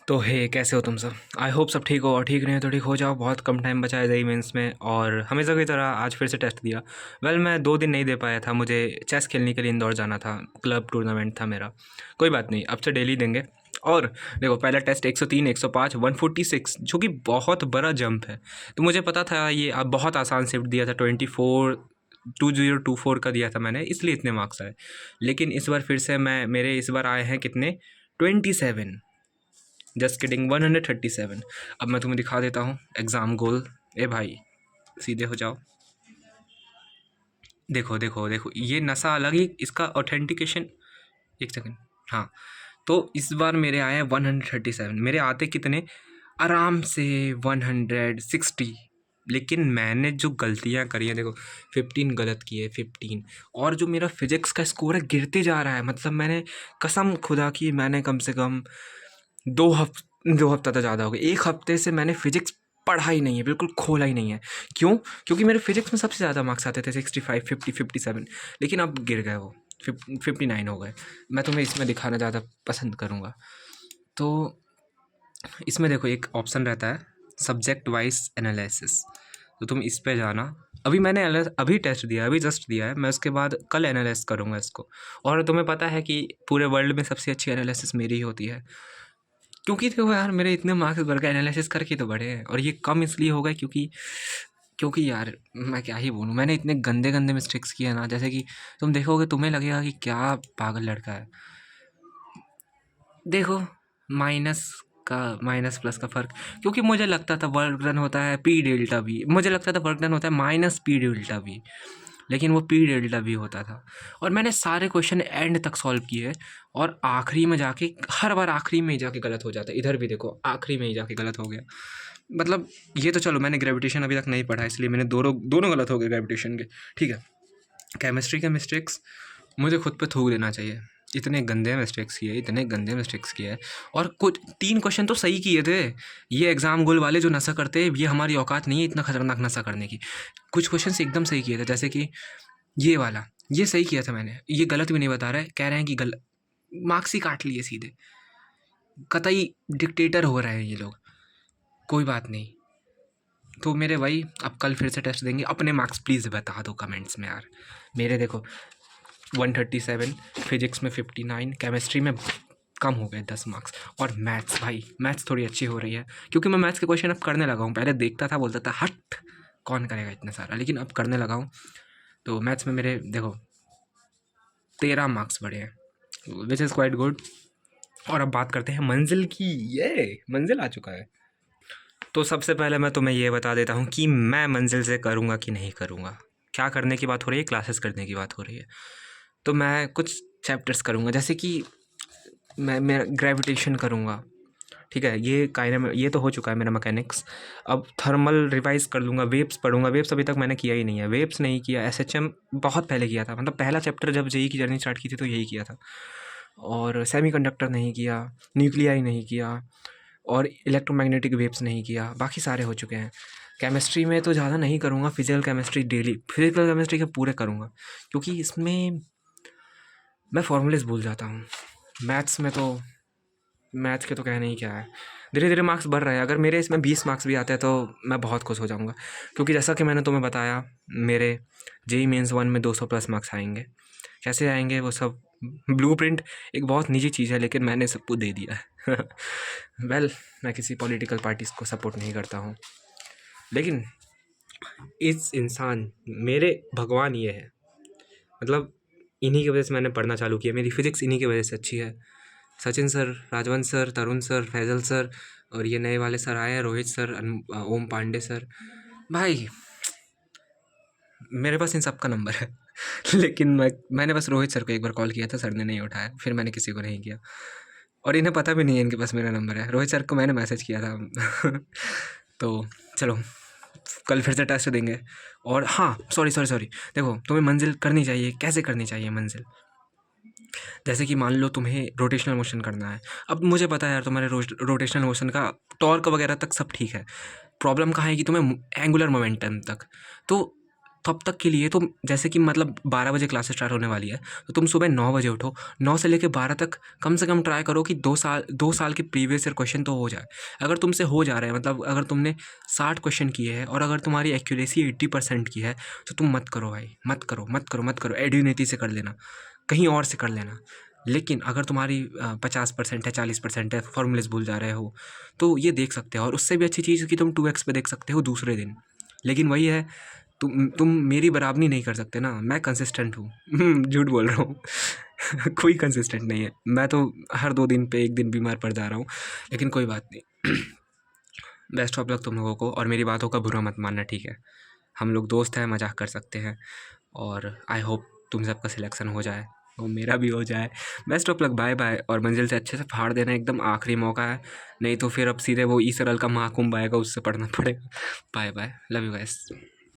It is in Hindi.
तो हे कैसे हो तुम सब। आई होप सब ठीक हो और ठीक नहीं हो तो ठीक हो जाओ। बहुत कम टाइम बचा है जेईई मेंस में और हमेशा की तरह आज फिर से टेस्ट दिया। मैं 2 दिन नहीं दे पाया था, मुझे चेस खेलने के लिए इंदौर जाना था, क्लब टूर्नामेंट था मेरा। कोई बात नहीं, अब से डेली देंगे। और देखो, पहला टेस्ट 103, 105, 146 जो कि बहुत बड़ा जंप है। तो मुझे पता था ये अब बहुत आसान शिफ्ट दिया था, 2024 का दिया था मैंने, इसलिए इतने मार्क्स आए। लेकिन इस बार फिर से मेरे इस बार आए हैं कितने, 27। Just kidding, 137। अब मैं तुम्हें दिखा देता हूँ एग्ज़ाम गोल। ए भाई, सीधे हो जाओ। देखो देखो देखो, ये नशा अलग ही, इसका ऑथेंटिकेशन। एक सेकंड। हाँ, तो इस बार मेरे आए हैं 137। मेरे आते कितने, आराम से 160। लेकिन मैंने जो गलतियाँ करी हैं, देखो 15 गलत किए, 15। और जो मेरा फिजिक्स का स्कोर है गिरते जा रहा है। मतलब मैंने कसम खुदा की, मैंने कम से कम 2 हफ्ता तो ज़्यादा हो गया, 1 हफ्ते से मैंने फिजिक्स पढ़ा ही नहीं है, बिल्कुल खोला ही नहीं है। क्यों? क्योंकि मेरे फिजिक्स में सबसे ज़्यादा मार्क्स आते थे, 65, 50, 57। लेकिन अब गिर गए वो, 59 हो गए। मैं तुम्हें इसमें दिखाना ज़्यादा पसंद करूँगा। तो इसमें देखो एक ऑप्शन रहता है, सब्जेक्ट वाइज एनालिसिस। तो तुम इस पे जाना। अभी टेस्ट दिया है, अभी जस्ट दिया है। मैं उसके बाद कल एनालाइज करूँगा इसको। और तुम्हें पता है कि पूरे वर्ल्ड में सबसे अच्छी एनालिसिस मेरी ही होती है। क्योंकि देखो यार, मेरे इतने मार्क्स बढ़ गए एनालिसिस करके तो बढ़े हैं, और ये कम इसलिए हो गए क्योंकि क्योंकि यार मैं क्या ही बोलूँ, मैंने इतने गंदे गंदे मिस्टेक्स किए ना। जैसे कि तुम देखोगे, तुम्हें लगेगा कि क्या पागल लड़का है। देखो, माइनस माइनस प्लस का फ़र्क, क्योंकि मुझे लगता था वर्क डन होता है पी डेल्टा वी, मुझे लगता था वर्क डन होता है माइनस पी डेल्टा वी, लेकिन वो पी डेल्टा वी होता था। और मैंने सारे क्वेश्चन एंड तक सॉल्व किए, और आखिरी में जाके, हर बार आखिरी में ही जाके गलत हो जाता है। इधर भी देखो, आखिरी में ही जाके गलत हो गया। मतलब ये तो चलो, मैंने ग्रेविटेशन अभी तक नहीं पढ़ा, इसलिए मैंने दोनों दोनों गलत हो गए ग्रेविटेशन के, ठीक है। केमिस्ट्री के मिस्टेक्स मुझे खुद पे थूक देना चाहिए। इतने गंदे मिस्टेक्स किए, इतने गंदे मिस्टेक्स किए। और कुछ 3 क्वेश्चन तो सही किए थे। ये एग्ज़ाम गोल वाले जो नशा करते हैं, ये हमारी औकात नहीं है इतना खतरनाक नशा करने की। कुछ क्वेश्चन एकदम सही किए थे, जैसे कि ये वाला, ये सही किया था मैंने। ये गलत भी नहीं बता रहे, कह रहे हैं कि गलत, मार्क्स ही काट लिए सीधे। कतई डिक्टेटर हो रहे हैं ये लोग। कोई बात नहीं। तो मेरे भाई, अब कल फिर से टेस्ट देंगे। अपने मार्क्स प्लीज़ बता दो कमेंट्स में यार। मेरे देखो 137, फिजिक्स में 59, केमिस्ट्री में कम हो गए 10 मार्क्स। और मैथ्स, भाई मैथ्स थोड़ी अच्छी हो रही है, क्योंकि मैं मैथ्स के क्वेश्चन अब करने लगा हूँ। पहले देखता था, बोलता था हट कौन करेगा इतना सारा, लेकिन अब करने लगा हूँ। तो मैथ्स में मेरे देखो 13 मार्क्स बढ़े हैं, विच इज़ क्वाइट गुड। और अब बात करते हैं मंजिल की। ये मंजिल आ चुका है। तो सबसे पहले मैं तुम्हें ये बता देता हूँ कि मैं मंजिल से करूँगा कि नहीं करूँगा। क्या करने की बात हो रही है, क्लासेस करने की बात हो रही है। तो मैं कुछ चैप्टर्स करूँगा, जैसे कि मैं ग्रेविटेशन करूँगा, ठीक है। ये तो हो चुका है मेरा मैकेनिक्स। अब थर्मल रिवाइज कर लूँगा, वेव्स पढ़ूँगा। वेव्स अभी तक मैंने किया ही नहीं है, वेव्स नहीं किया। एसएचएम बहुत पहले किया था, मतलब पहला चैप्टर जब जेईई की जर्नी स्टार्ट की थी तो यही किया था। और सेमीकंडक्टर नहीं किया, न्यूक्लियाई नहीं किया, और इलेक्ट्रोमैग्नेटिक वेव्स नहीं किया। बाकी सारे हो चुके हैं। केमिस्ट्री में तो ज़्यादा नहीं करूँगा, फिजिकल केमिस्ट्री के पूरे करूँगा, क्योंकि इसमें मैं फॉर्मूलेस भूल जाता हूँ। मैथ्स के तो कहने ही क्या है। धीरे धीरे मार्क्स बढ़ रहे हैं। अगर मेरे इसमें 20 मार्क्स भी आते हैं तो मैं बहुत खुश हो जाऊँगा, क्योंकि जैसा कि मैंने तुम्हें बताया, मेरे जेईई मेंस 1 में 200 प्लस मार्क्स आएंगे। कैसे आएंगे वो सब, ब्लूप्रिंट एक बहुत निजी चीज़ है, लेकिन मैंने सबको दे दिया है। मैं किसी पॉलिटिकल पार्टीज़ को सपोर्ट नहीं करता हूँ, लेकिन इस इंसान, मेरे भगवान ये है। मतलब इन्हीं की वजह से मैंने पढ़ना चालू किया, मेरी फिज़िक्स इन्हीं की वजह से अच्छी है। सचिन सर, राजवंश सर, तरुण सर, फैज़ल सर, और ये नए वाले सर आए हैं, रोहित सर, ओम पांडे सर। भाई मेरे पास इन सब का नंबर है। लेकिन मैंने बस रोहित सर को एक बार कॉल किया था, सर ने नहीं उठाया, फिर मैंने किसी को नहीं किया। और इन्हें पता भी नहीं है इनके पास मेरा नंबर है। रोहित सर को मैंने मैसेज किया था। तो चलो, कल फिर से टेस्ट देंगे। और हाँ, सॉरी, देखो तुम्हें मंजिल करनी चाहिए। कैसे करनी चाहिए मंजिल? जैसे कि मान लो तुम्हें रोटेशनल मोशन करना है। अब मुझे पता है यार, तुम्हारे रोटेशनल मोशन का टॉर्क वगैरह तक सब ठीक है। प्रॉब्लम कहाँ है कि तुम्हें एंगुलर मोमेंटम तक। तो तब तक के लिए तुम, जैसे कि मतलब 12 बजे क्लासेस स्टार्ट होने वाली है, तो तुम सुबह 9 बजे उठो, 9 से लेकर 12 तक कम से कम ट्राई करो कि 2 साल के प्रीवियस ईयर क्वेश्चन तो हो जाए। अगर तुमसे हो जा रहे हैं, मतलब अगर तुमने 60 क्वेश्चन किए हैं और अगर तुम्हारी एक्यूरेसी 80% की है, तो तुम मत करो भाई, मत करो मत करो मत करो, एड्यूनिटी से कर लेना, कहीं और से कर लेना। लेकिन अगर तुम्हारी 50% है, 40% है, फॉर्मूलेस भूल जा रहे हो, तो ये देख सकते हो। और उससे भी अच्छी चीज़ कि तुम 2x पे देख सकते हो दूसरे दिन। लेकिन वही है, तुम मेरी बराबरी नहीं कर सकते ना, मैं कंसिस्टेंट हूँ। झूठ बोल रहा हूँ। कोई कंसिस्टेंट नहीं है, मैं तो हर 2 दिन पे 1 दिन बीमार पड़ जा रहा हूँ, लेकिन कोई बात नहीं। बेस्ट ऑफ लक तुम लोगों को, और मेरी बातों का बुरा मत मानना, ठीक है? हम लोग दोस्त हैं, मजाक कर सकते हैं, और आई होप तुम सबका सिलेक्शन हो जाए और मेरा भी हो जाए। Best of luck, bye bye, और मंजिल से अच्छे से फाड़ देना, एकदम आखिरी मौका है, नहीं तो फिर अब सीधे वो ई सरल का महाकुंभ आएगा, उससे पढ़ना पड़ेगा। Bye bye, love you guys.